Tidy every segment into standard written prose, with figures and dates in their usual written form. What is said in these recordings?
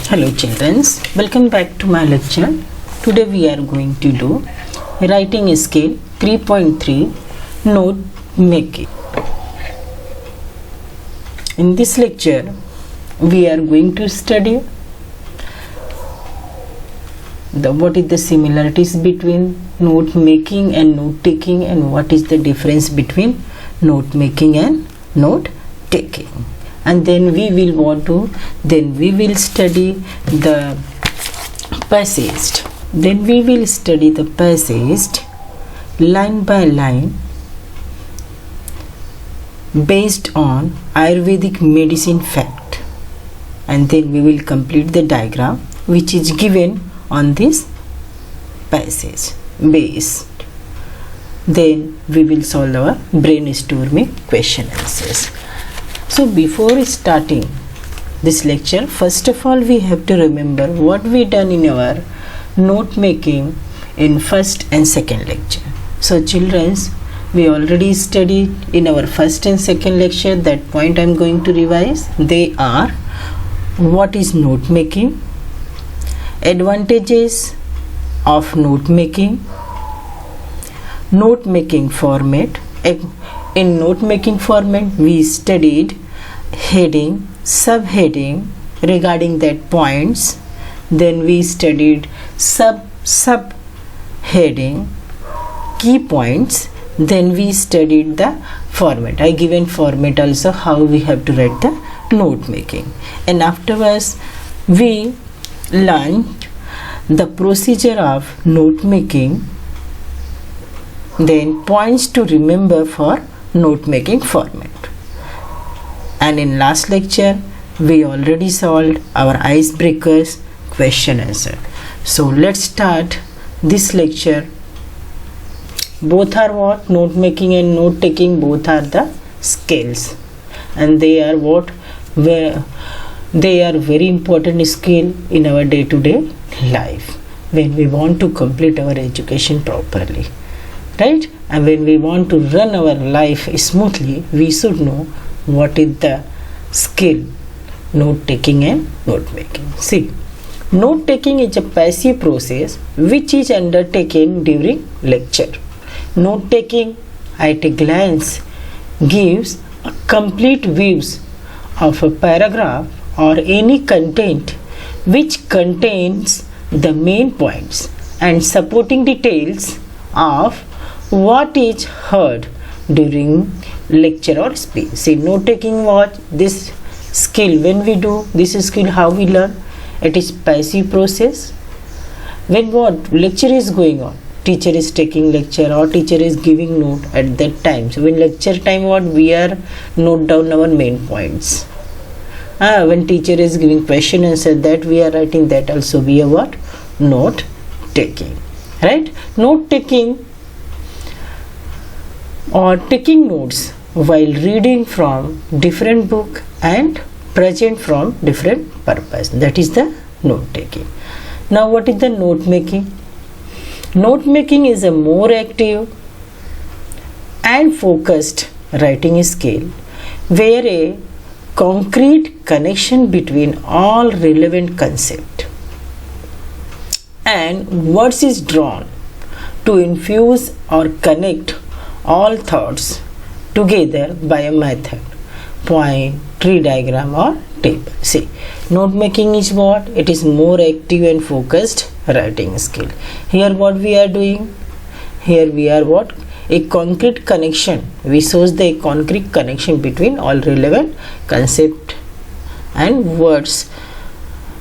Hello children, welcome back to my lecture. Today we are going to do writing scale 3.3 note making. In this lecture we are going to study what is the similarities between note making and note taking, and what is the difference between note making and note taking. And then we will study the passage. Then we will study the passage line by line based on Ayurvedic medicine fact, and then we will complete the diagram which is given on this passage based. Then we will solve our brainstorming question answers. So before starting this lecture, first of all we have to remember what we done in our note making in first and second lecture. So children, we already studied in our first and second lecture. That point I am going to revise. They are: what is note making, advantages of note making format. In note making format we studied heading, subheading regarding that points. Then we studied subheading, key points. Then we studied the format. I given format also, how we have to write the note making. And afterwards we learned the procedure of note making, then points to remember for note making format. And in last lecture we already solved our icebreakers question answer. So let's start this lecture. Both are what? Note making and note taking, both are the scales, and they are what? They are very important skill in our day-to-day life when we want to complete our education properly, right? And when we want to run our life smoothly, we should know what is the skill note taking and note making. See, note taking is a passive process which is undertaken during lecture. Note taking at a glance gives a complete views of a paragraph or any content which contains the main points and supporting details of what is heard during lecture or speech. See, note taking, what this skill, when we do this skill, how we learn? It is passive process. When what lecture is going on, teacher is taking lecture or teacher is giving note at that time. So when lecture time, what we are note down our main points. When teacher is giving question answer, that we are writing, that also we are what? Note taking, right? Note taking or taking notes while reading from different book and present from different purpose, that is the note taking. Now what is the note making? Note making is a more active and focused writing skill where a concrete connection between all relevant concepts and words is drawn to infuse or connect all thoughts together by a method, point, tree diagram or table. See, note making is what? It is more active and focused writing skill. Here what we are doing? Here we are what? A concrete connection. We shows the concrete connection between all relevant concept and words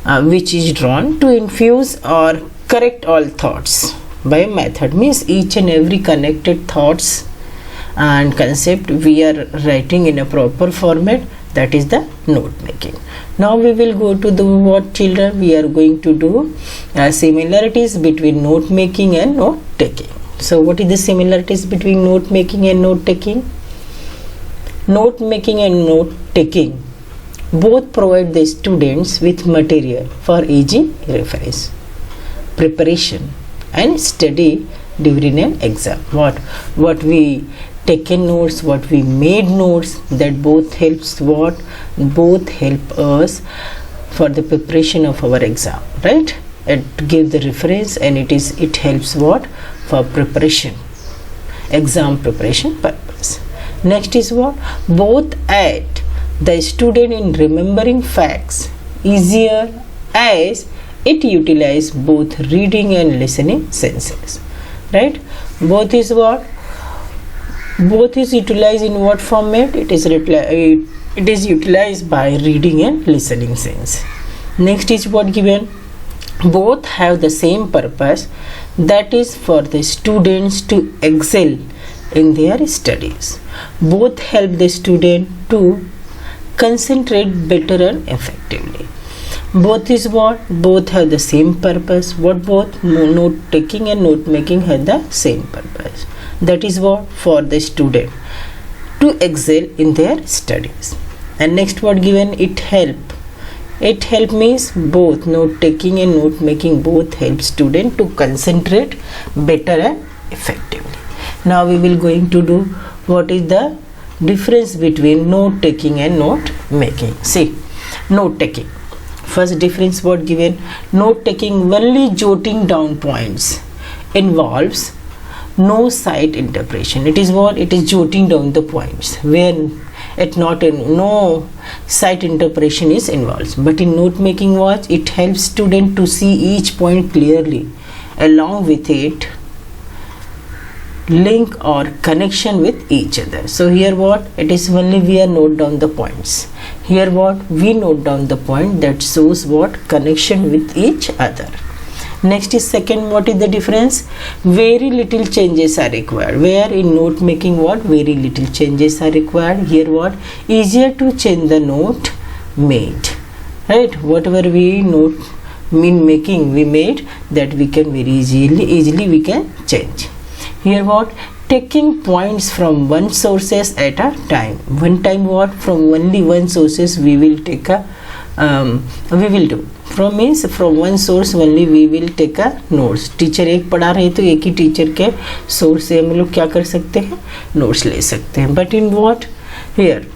which is drawn to infuse or correct all thoughts by a method. Means each and every connected thoughts and concept we are writing in a proper format, that is the note making. Now we will go to the what, children? We are going to do similarities between note making and note taking. So what is the similarities between note making and note taking? Note making and note taking both provide the students with material for easy reference, preparation and study during an exam. What we taken notes, what we made notes, that both helps what? Both help us for the preparation of our exam, right? It gives the reference and it helps what? For preparation, exam preparation purpose. Next is what? Both aid the student in remembering facts easier as it utilizes both reading and listening senses, right? Both is what? Both is utilized in what format? It is utilized by reading and listening sense. Next is what given? Both have the same purpose, that is for the students to excel in their studies. Both help the student to concentrate better and effectively. Both is what? Both have the same purpose. What both? Note taking and note making have the same purpose. That is what? For the student to excel in their studies. And next what given? It help. It help means both note taking and note making both help student to concentrate better and effectively. Now we will going to do what is the difference between note taking and note making. See, note taking. First difference what given? Note taking, only jotting down points, involves no sight interpretation. It is what? It is jotting down the points, when it not in no sight interpretation is involved. But in note making what? It helps student to see each point clearly, along with it link or connection with each other. So here what? It is only we are note down the points. Here what? We note down the point that shows what? Connection with each other. Next is second, what is the difference? Very little changes are required. Where in note making what? Very little changes are required. Here what? Easier to change the note made, right? Whatever we note making we made, that we can very easily we can change. Here what? Taking points from one sources at a time. One time what? From only one sources we will take a we will do. From means from one source only we will take a notes. Teacher एक पढ़ा रहे तो एक ही teacher के source से हम लोग क्या कर सकते हैं? नोट्स ले सकते हैं. But in what? Here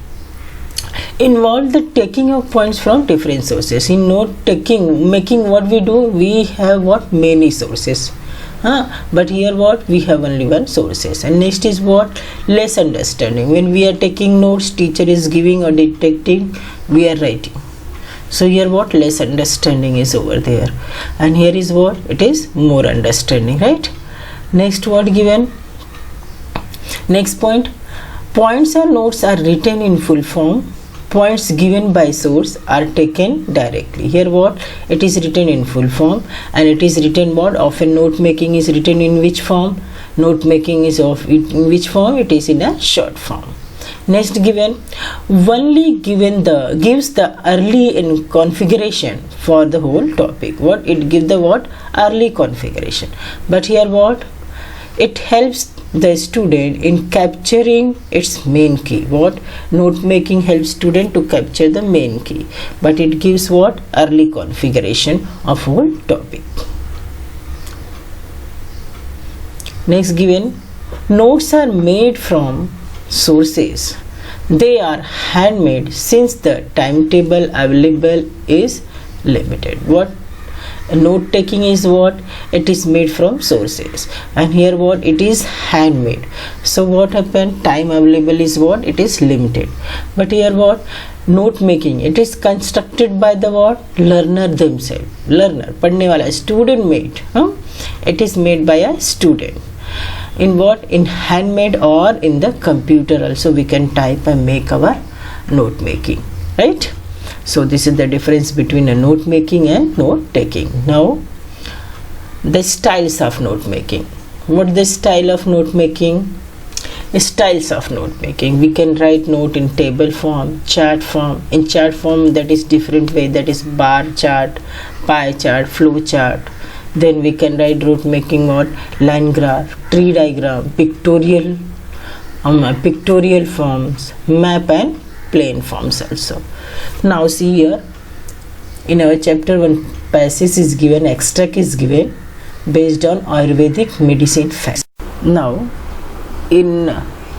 involve the taking of points from different sources. In note taking, making what we do, we have what? Many sources. But here what? We have only one sources. And next is what? Less understanding. When we are taking notes, teacher is giving or dictating, we are writing. So here what? Less understanding is over there. And here is what? It is more understanding, right? Next what given? Next point. Points or notes are written in full form. Points given by source are taken directly. Here what? It is written in full form, and it is written what? Often note making is written in which form? Note making is in which form? It is in a short form. Next given, only gives the early in configuration for the whole topic. What? It gives the what? Early configuration. But here what? It helps the student in capturing its main key. What? Note making helps student to capture the main key, but it gives what? Early configuration of whole topic. Next given, notes are made from sources. They are handmade since the timetable available is limited. What? Note taking is what? It is made from sources, and here what? It is handmade. So what happened? Time available is what? It is limited. But here what? Note making, it is constructed by the what? Learner themselves. Learner, padne wala, student made. It is made by a student. In what? In handmade or in the computer also we can type and make our note making, right? So this is the difference between a note making and note taking. Now the styles of note making. What is the style of note making? Styles of note making. We can write note in table form, chart form. In chart form, that is different way, that is bar chart, pie chart, flow chart. Then we can write note making what? Line graph, tree diagram, pictorial forms, map and plain forms also. Now see here, in our chapter 1 passage is given, extract is given based on Ayurvedic medicine facts. Now in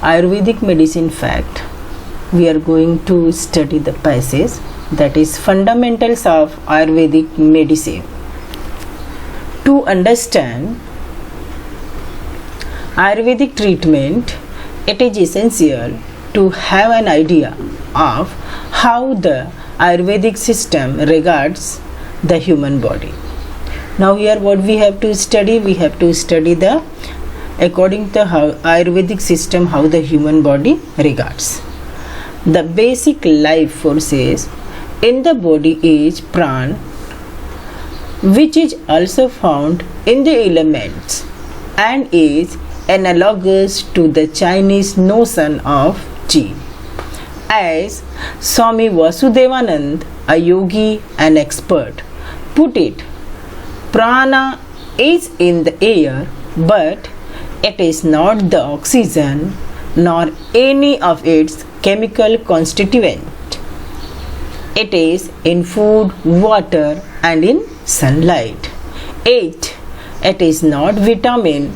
Ayurvedic medicine fact we are going to study the passage that is fundamentals of Ayurvedic medicine. To understand Ayurvedic treatment, it is essential to have an idea of how the Ayurvedic system regards the human body. Now here what we have to study? We have to study the according to how Ayurvedic system how the human body regards. The basic life forces in the body is pran, which is also found in the elements and is analogous to the Chinese notion of chi. As Swami Vasudevanand, a yogi and expert, put it, prana is in the air, but it is not the oxygen nor any of its chemical constituent. It is in food, water and in sunlight. 8. It is not vitamin,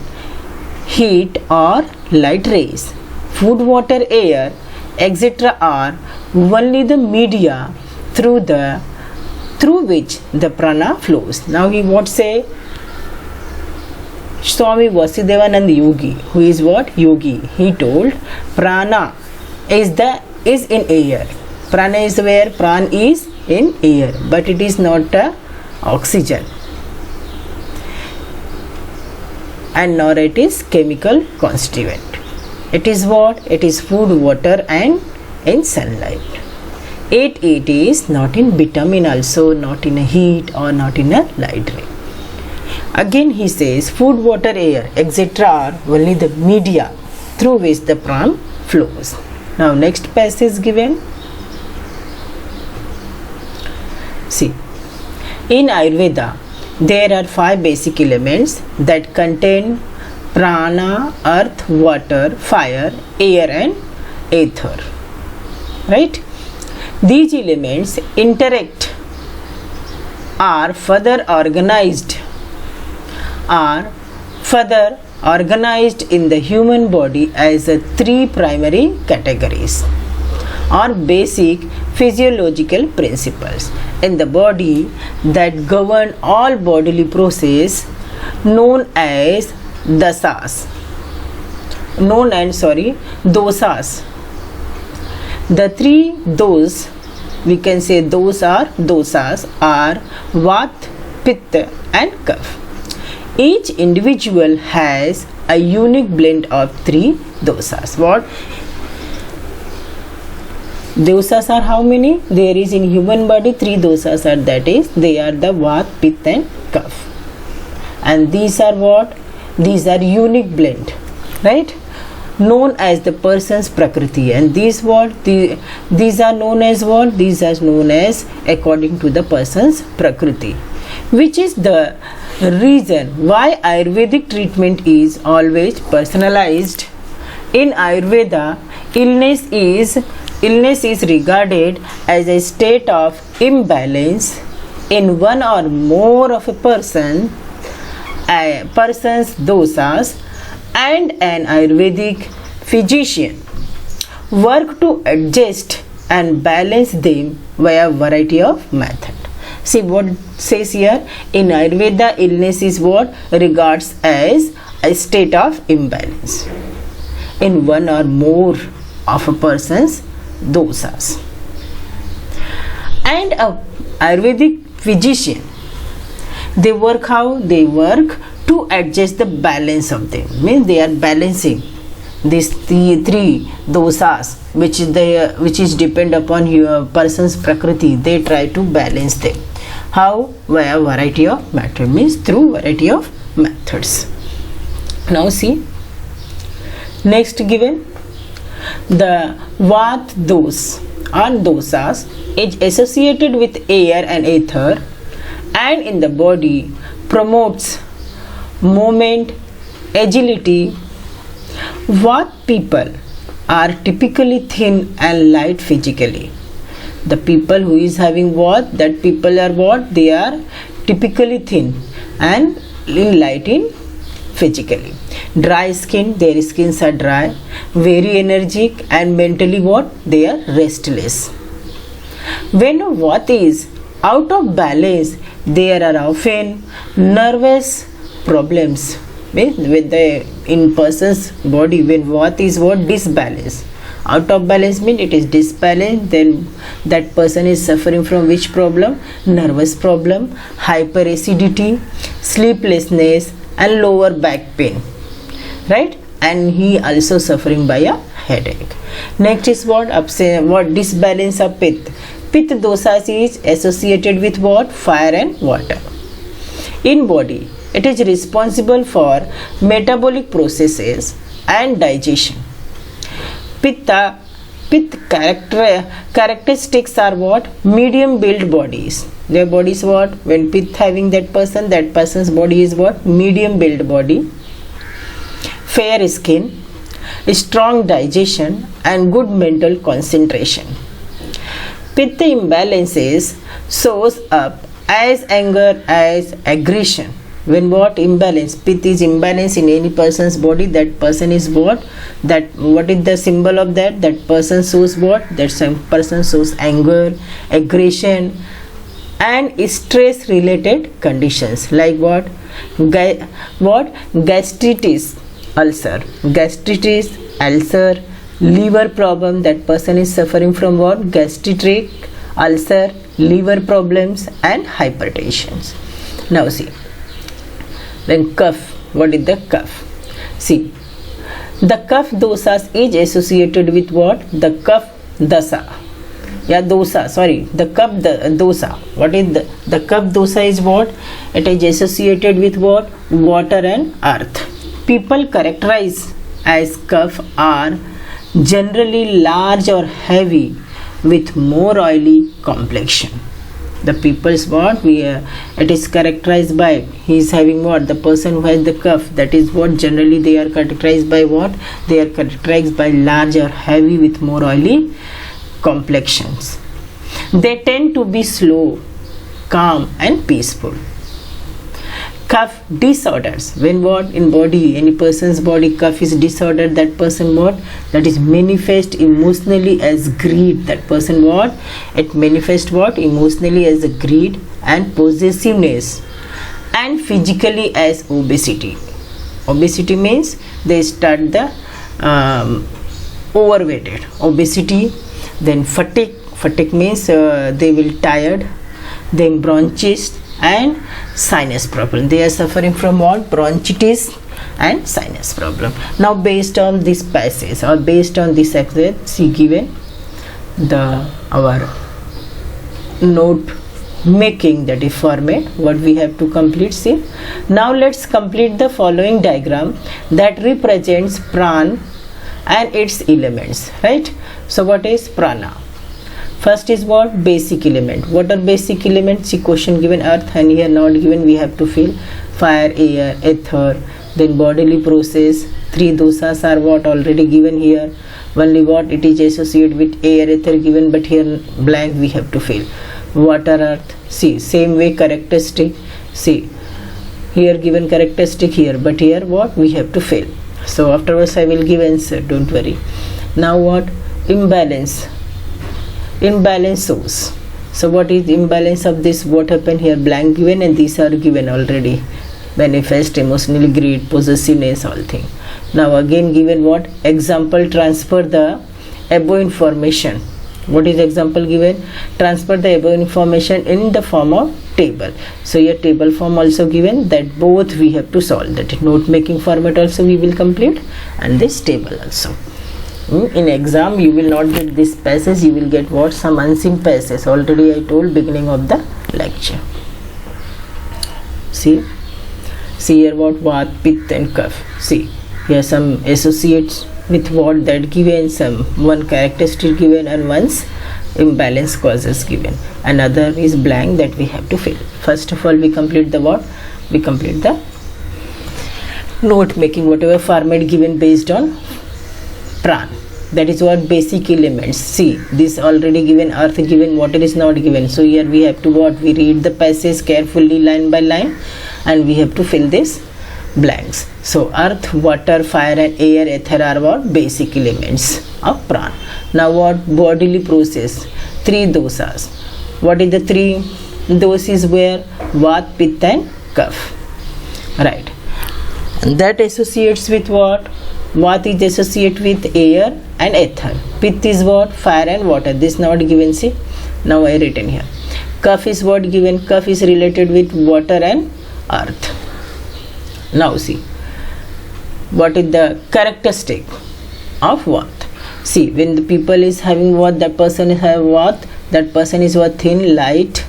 heat or light rays. Food, water, air, etc. are only the media through which the prana flows. Now he what say? Swami Vasudevanand Yogi, who is what? Yogi. He told prana is in air. Prana is where? Pran is in air, but it is not oxygen. And nor it is chemical constituent. It is what? It is food, water and in sunlight. 8. It is not in vitamin also, not in a heat or not in a light ray. Again he says food, water, air, etc. are only the media through which the pran flows. Now next passage given. See, in Ayurveda there are 5 basic elements that contain prana, earth, water, fire, air and ether. Right? These elements interact, are further organized in the human body as 3 primary categories or basic physiological principles in the body that govern all bodily process known as dosas. The 3 those we can say dosas are Vat, Pitta and Kapha. Each individual has a unique blend of 3 dosas. What? Dosas are how many? There is in human body 3 dosas are, that is, they are the Vat, Pitta and Kapha. And these are what? These are unique blend, right? Known as the person's prakriti. And these what? These are known as what? These are known as according to the person's prakriti, which is the reason why Ayurvedic treatment is always personalized. In Ayurveda, illness is regarded as a state of imbalance in one or more of a person's dosas, and an Ayurvedic physician work to adjust and balance them via variety of method. See what it says here. In Ayurveda, illness is what? Regards as a state of imbalance in one or more of a person's dosas. And a Ayurvedic physician, they work how? They work to adjust the balance of them. Means they are balancing these 3 dosas which is depend upon your person's prakriti. They try to balance them. How? Via variety of method, means through variety of methods. Now see, next given, the Vat dos or dosas is associated with air and ether, and in the body promotes movement, agility. Vat people are typically thin and light physically. The people who is having Vat, that people are what? They are typically thin and light in physically. Dry skin, their skins are dry, very energetic and mentally what? They are restless. When Vata is out of balance, there are often nervous problems with the in person's body. When Vata is what? Disbalance. Out of balance means it is disbalanced, then that person is suffering from which problem? Nervous problem, hyperacidity, sleeplessness and lower back pain, right? And he also suffering by a headache. Next is what? What? Disbalance of Pitta. Pitta dosas is associated with what? Fire and water. In body, it is responsible for metabolic processes and digestion. Pitta characteristics are what? Medium built bodies. Their body is what? When Pitta having that person's body is what? Medium built body. Fair skin, strong digestion and good mental concentration. Pitta imbalances shows up as anger, as aggression. When what? Imbalance. Pitta is imbalance in any person's body, that person is what? What is the symbol of that? That person shows what? That some person shows anger, aggression and stress related conditions like what? Gastritis, ulcer, liver problem, that person is suffering from what? Gastric ulcer, liver problems and hypertension. Now see, then cough. What is the cough? See, the cough dosas is associated with what? The cough dasa. The cough dosa. What is the cough dosa is what? It is associated with what? Water and earth. People characterized as cough are generally large or heavy with more oily complexion. The people's what? It is characterized by, he is having what? The person who has the cough, that is what generally they are characterized by what? They are characterized by large or heavy with more oily complexions. They tend to be slow, calm and peaceful. Cough disorders. When what? In body, any person's body cough is disordered, that person what? That is manifest emotionally as greed. That person what? It manifests what? Emotionally as a greed and possessiveness, and physically as obesity. Obesity means they start the overweighted. Obesity. Then fatigue. Fatigue means they will tired. Then bronchitis and sinus problem. They are suffering from what? Bronchitis and sinus problem. Now based on this passage or based on this exercise, see given our note making, that is format, what we have to complete. See, now let's complete the following diagram that represents prana and its elements, right? So what is prana? First is what? Basic element. What are basic elements? See, question given earth and here not given, we have to fill fire, air, ether. Then bodily process. 3 dosas are what? Already given here. Only what? It is associated with air, ether given, but here blank we have to fill. Water, earth. See, same way characteristic. See, here given characteristic here, but here what? We have to fill. So afterwards I will give answer, don't worry. Now what? Imbalance. Imbalance shows. So what is imbalance of this? What happened here? Blank given and these are given already. Manifest, emotionally greed, possessiveness, all thing. Now again given what? Example, transfer the above information. What is example given? Transfer the above information in the form of table. So here table form also given, that both we have to solve. That note making format also we will complete and this table also. In exam you will not get this passage, you will get what? Some unseen passage. Already I told beginning of the lecture. See here what? Vata, Pitta and Kapha. See here some associates with what? That given, some one characteristic given and one's imbalance causes given. Another is blank that we have to fill. First of all we complete the what? We complete the note making, whatever format given based on prana. That is what? Basic elements. See, this already given, earth given, water is not given. So here we have to what? We read the passage carefully line by line and we have to fill this blanks. So earth, water, fire and air, ether are what? Basic elements of prana. Now what? Bodily process. three dosas. What is the three doses? Where Vat, Pitta and Kapha. Right. And that associates with what? Vat is associated with air and ether. Pitta is what? Fire and water. This not given, see. Now I written here. Kapha is what given? Kapha is related with water and earth. Now see. What is the characteristic of Vat? See, when the people is having Vat, that person have Vat, that person is what? Thin, light.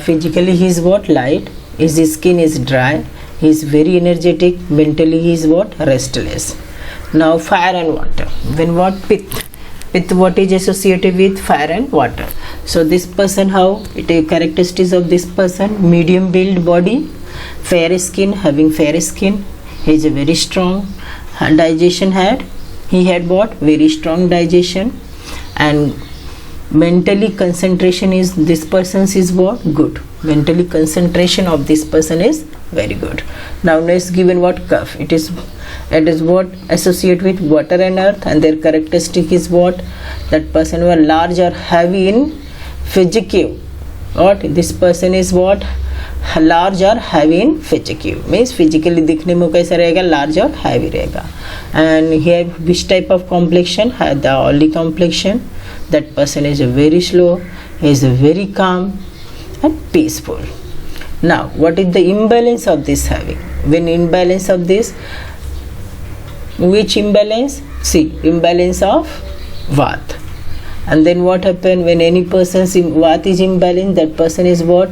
Physically he is what? Light. His skin is dry. He is very energetic. Mentally he is what? Restless. Now fire and water. When what? Pitta. Pitta what is associated with fire and water. So this person, how? It is characteristics of this person. Medium build body, fair skin, having fair skin. He is a very strong digestion had. He had what? Very strong digestion. And mentally concentration is this person's is what? Good. Mentally concentration of this person is very good. Now next given what? Kapha. It is what? Associate with water and earth, and their characteristic is what? That person were large or heavy in physique. What? This person is what? Large or heavy in physique. Means physically दिखने में कैसा रहेगा? Large or heavy रहेगा. And he have which type of complexion? Had the oily complexion. That person is very slow. He is very calm and peaceful. Now what is the imbalance of this having? When imbalance of this, which imbalance? See, imbalance of Vat. And then what happen when any person's Vat is imbalanced? That person is what?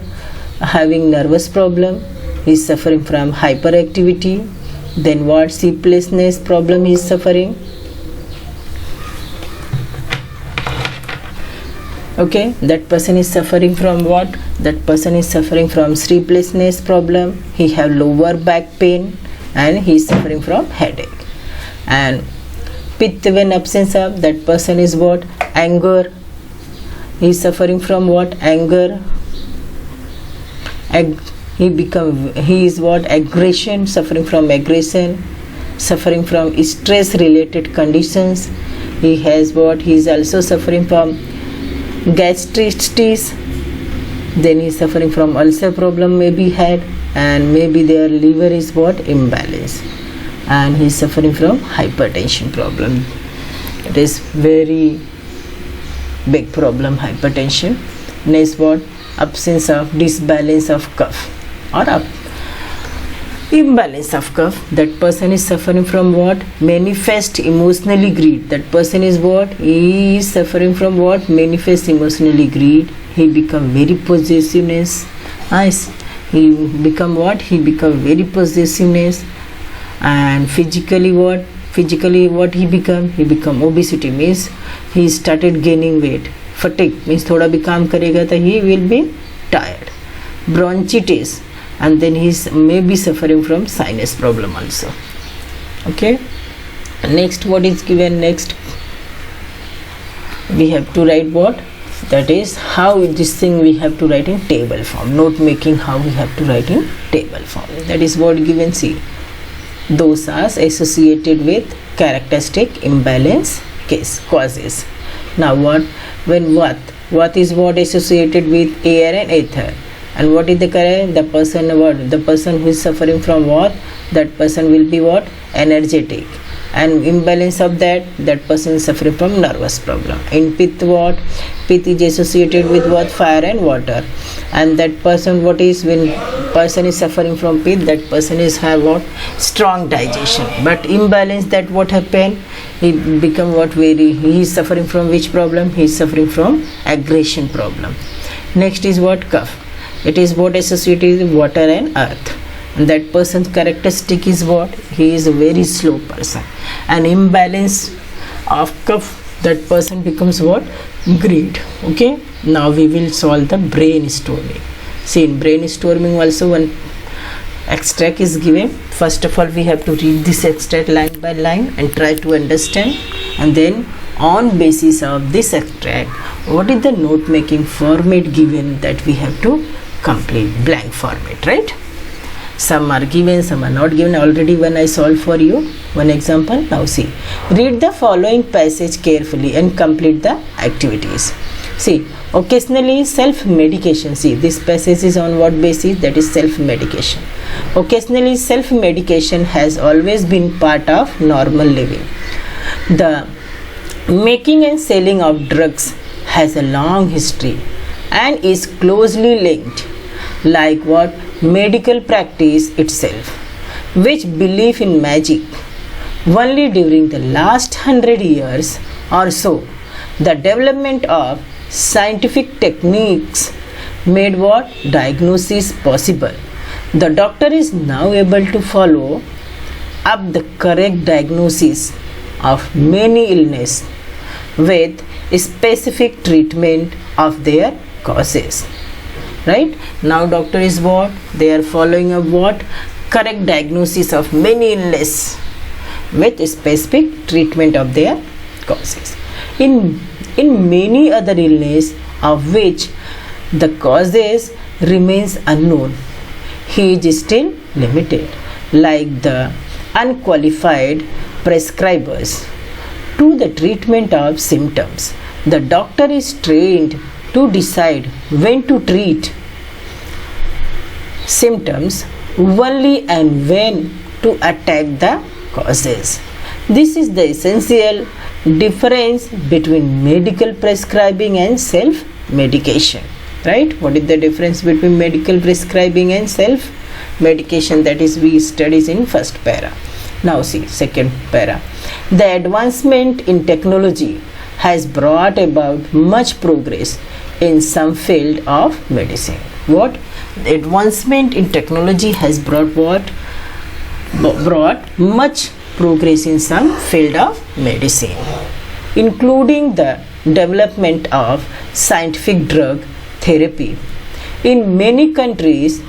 Having nervous problem. He is suffering from hyperactivity. Then what? Sleeplessness problem he is suffering. Okay, that person is suffering from what? That person is suffering from sleeplessness problem. He have lower back pain and he is suffering from headache. And Pitta, when absence of, that person is what? Anger. He is suffering from what? Anger. He is what? Aggression, suffering from aggression, suffering from stress related conditions. He has what? He is also suffering from gastritis. Then he is suffering from ulcer problem maybe had, and maybe their liver is what? Imbalance. And he is suffering from hypertension problem. It is very big problem, hypertension. Next what? Absence of disbalance of Kapha or imbalance of Kapha. That person is suffering from what? Manifest emotionally greed. That person is what? He is suffering from what? Manifest emotionally greed. He become very possessiveness. Nice. He become what? He become very possessiveness. And physically what? Physically what he become? He become obesity, means he started gaining weight. Fatigue means थोड़ा भी काम करेगा तो he will be tired. Bronchitis, and then he may be suffering from sinus problem also. Okay. Next, what is given next? We have to write what? That is how this thing we have to write in table form. Note making, how we have to write in table form. That is what given. See, dosas associated with characteristic imbalance causes. Now what? When what is what associated with air and ether, and what is the current? The person what? The person who is suffering from what? That person will be what? Energetic. And imbalance of that person is suffering from nervous problem. In Pitta what? Pitta is associated with what? Fire and water. And that person, what is, when person is suffering from Pitta, that person is have what? Strong digestion. But imbalance, that what happen? He become what? He is suffering from which problem? He is suffering from aggression problem. Next is what? Kapha. It is what associated with water and earth. And that person's characteristic is what? He is a very slow person. An imbalance of Kapha, that person becomes what? Greed. Okay. Now we will solve the brainstorming. See, in brainstorming also one extract is given. First of all, we have to read this extract line by line and try to understand, and then on basis of this extract, what is the note making format given, that we have to complete blank format, right? Some are given, some are not given. Already when I solve for you one example. Now see, read the following passage carefully and complete the activities. See, occasionally self-medication. See, this passage is on what basis? That is self-medication. Occasionally self-medication has always been part of normal living. The making and selling of drugs has a long history and is closely linked, like what? Medical practice itself, which believe in magic. Only during the last 100 years or so, the development of scientific techniques made what? Diagnosis possible. The doctor is now able to follow up the correct diagnosis of many illnesses with specific treatment of their causes. Right? Now doctor is what? They are following up what? Correct diagnosis of many illnesses with specific treatment of their causes. In many other illness of which the causes remains unknown, he is still limited, like the unqualified prescribers to the treatment of symptoms. The doctor is trained to decide when to treat symptoms only and when to attack the causes. This is the essential difference between medical prescribing and self-medication. Right? What is the difference between medical prescribing and self-medication? That is we studies in first para. Now see second para. The advancement in technology has brought about much progress in some field of medicine. What? The advancement in technology has brought what? Brought much progress in some field of medicine, including the development of scientific drug therapy. In many countries,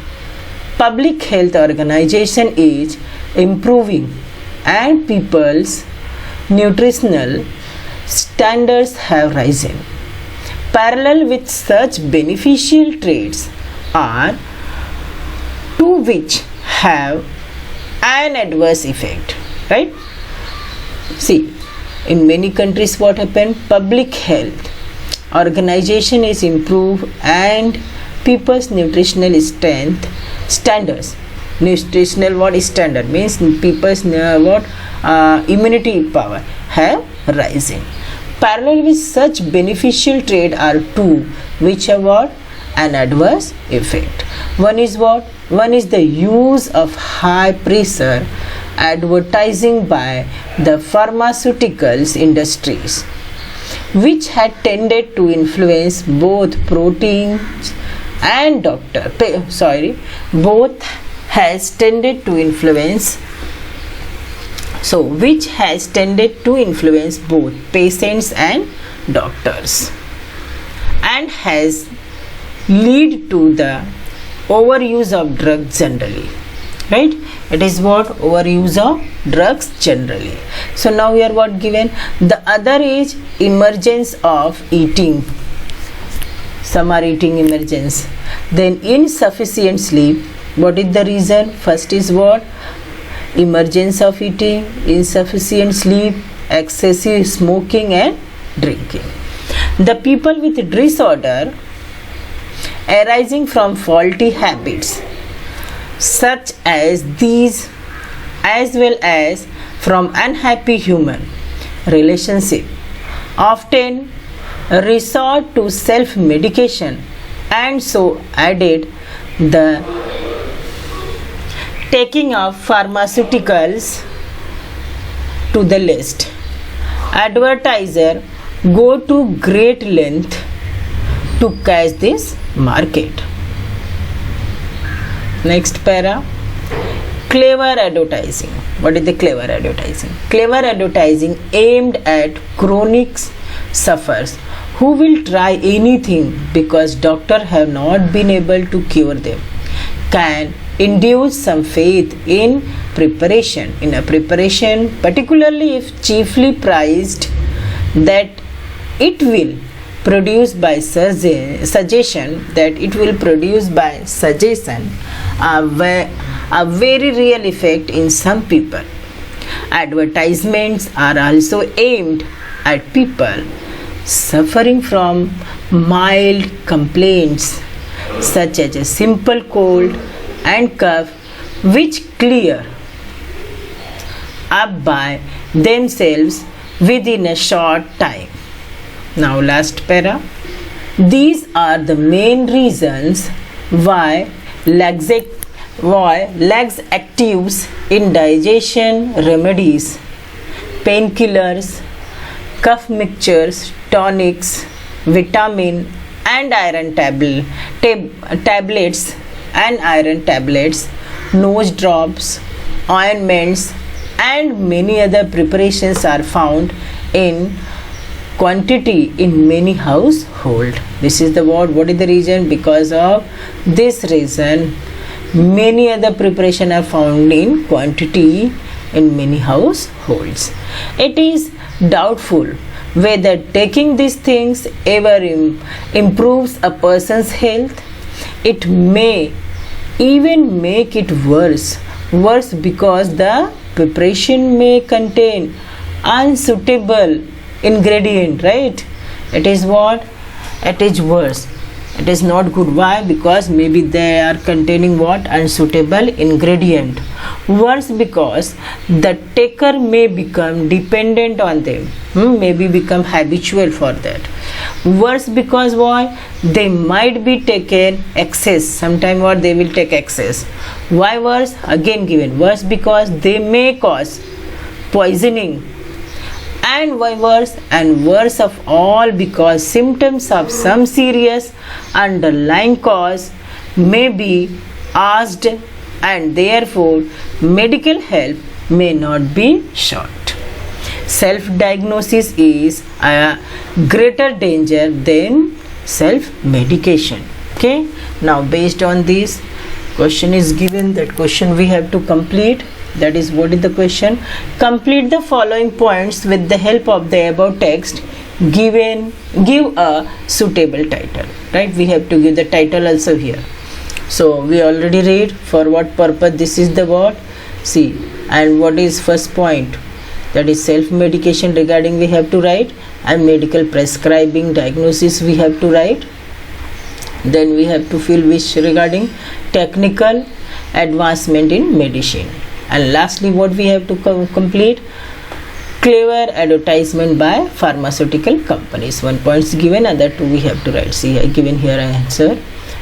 public health organization is improving and people's nutritional standards have risen. Parallel with such beneficial traits are two which have an adverse effect. Right? See, in many countries what happened? Public health organization is improved and people's nutritional standards. Nutritional what is standard? Means people's immunity power have risen. Parallel with such beneficial trait are two which have what? An adverse effect. One is what? One is the use of high pressure advertising by the pharmaceuticals industries, which had tended to influence both proteins and both has tended to influence which has tended to influence both patients and doctors and has lead to the overuse of drugs generally. Right? It is what? Overuse of drugs generally. So now we are what given? The other is emergence of eating. Some are eating emergence. Then insufficient sleep. What is the reason? First is what? Emergence of eating, insufficient sleep, excessive smoking and drinking. The people with disorder arising from faulty habits such as these, as well as from unhappy human relationship, often resort to self-medication, and so added the taking of pharmaceuticals to the list. Advertisers go to great length to catch this market. Next para. Clever advertising. What is the clever advertising? Clever advertising aimed at chronic sufferers who will try anything because doctors have not been able to cure them, can induce some faith in preparation, particularly if cheaply priced, that it will produce by suggestion a very real effect in some people. Advertisements are also aimed at people suffering from mild complaints such as a simple cold and cough which clear up by themselves within a short time. Now last para. These are the main reasons why laxatives in digestion remedies, painkillers, cough mixtures, tonics, vitamin and iron tablets and iron tablets, nose drops, ointments and many other preparations are found in quantity in many household. This is the what is the reason? Because of this reason many other preparation are found in quantity in many households. It is doubtful whether taking these things ever improves a person's health. It may even make it worse because the preparation may contain unsuitable ingredient, right? It is what? It is worse. It is not good. Why? Because maybe they are containing what? Unsuitable ingredient. Worse because the taker may become dependent on them, maybe become habitual for that. Worse because why? They might be taken excess. Sometime what? They will take excess. Why worse? Again given. Worse because they may cause poisoning. And why worse? And worse of all because symptoms of some serious underlying cause may be asked and therefore medical help may not be sought. Self-diagnosis is a greater danger than self-medication. Okay, now based on this question is given, that question we have to complete. That is, what is the question? Complete the following points with the help of the above text. Give a suitable title, right? We have to give the title also here. So we already read for what purpose this is the what. See, and what is first point? That is self-medication regarding we have to write, and medical prescribing diagnosis we have to write. Then we have to fill which regarding technical advancement in medicine. And lastly what we have to complete? Clever advertisement by pharmaceutical companies. 1 points given, other 2 we have to write. See, I given here an answer.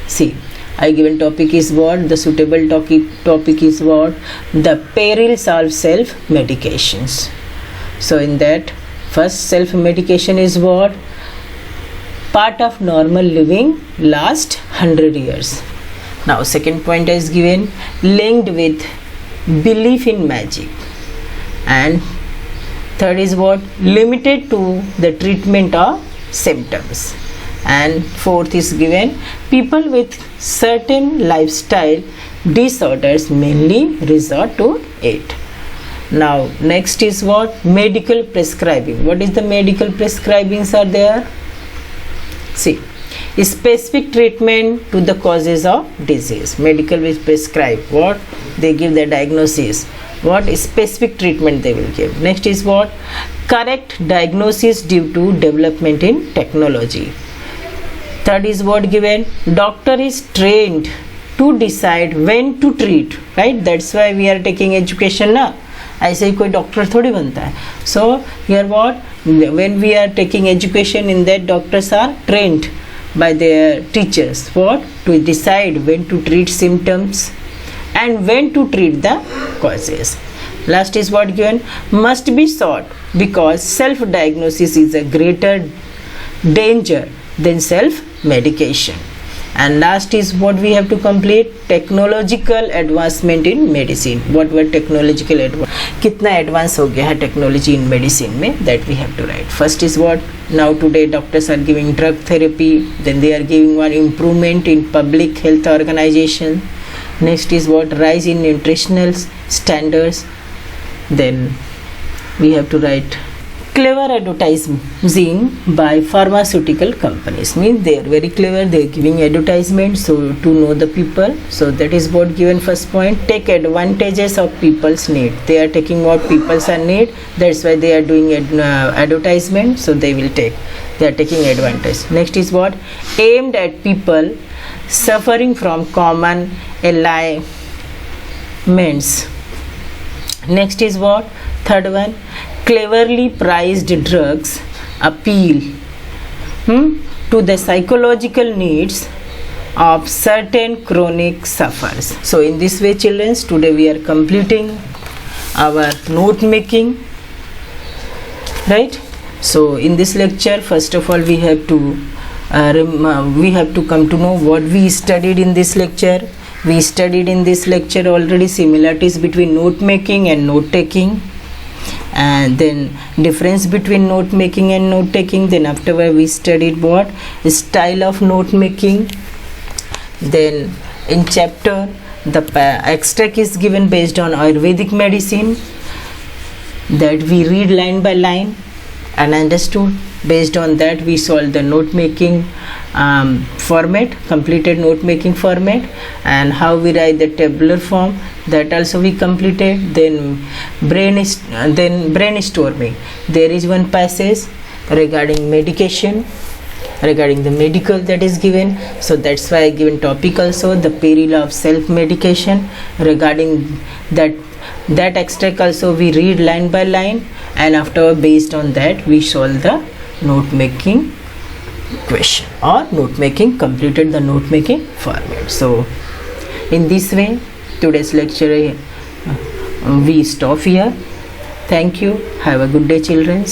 See, I given topic is what? The suitable topic is what? The perils of self-medications. So in that, first self-medication is what? Part of normal living last 100 years. Now second point is given, linked with belief in magic. And third is what? Limited to the treatment of symptoms. And fourth is given, people with certain lifestyle disorders mainly resort to it. Now next is what? Medical prescribing. What is the medical prescribings are there? See, specific treatment to the causes of disease. Medical will prescribe what? They give the diagnosis. What specific treatment they will give. Next is what? Correct diagnosis due to development in technology. Third is what given? Doctor is trained to decide when to treat, right? That's why we are taking education now. ऐसे ही कोई doctor थोड़ी बनता है. So here what? When we are taking education, in that doctors are trained by their teachers what? To decide when to treat symptoms and when to treat the causes. Last is what given? Must be sought because self-diagnosis is a greater danger than self-medication. And last is what we have to complete? Technological advancement in medicine. What were technological advance? कितना advance हो गया है technology in medicine में? That we have to write. First is what? Now today doctors are giving drug therapy. Then they are giving one improvement in public health organization. Next is what? Rise in nutritional standards. Then we have to write clever advertising by pharmaceutical companies. Means they are very clever, they are giving advertisement so to know the people. So that is what given first point. Take advantages of people's need. They are taking what people's are need, that's why they are doing advertisement, so they will take. they are taking advantage. Next is what? Aimed at people suffering from common ailments. Next is what? Third one, cleverly priced drugs appeal to the psychological needs of certain chronic sufferers. So in this way, children, today we are completing our note making, right? So in this lecture, first of all, we have to come to know what we studied in this lecture. We studied in this lecture already similarities between note making and note taking, and then difference between note making and note taking. Then afterward we studied what? Style of note making. Then in chapter, the extract is given based on Ayurvedic medicine, that we read line by line and understood. Based on that, we solve the note making format, completed note making format, and how we write the tabular form, that also we completed. Then brainstorming. There is one passage regarding medication, regarding the medical that is given, so that's why I given topic also, the peril of self medication. Regarding that extract also we read line by line, and after based on that we solve the note making question, or note making, completed the note making format. So in this way, today's lecture we stop here. Thank you. Have a good day, children.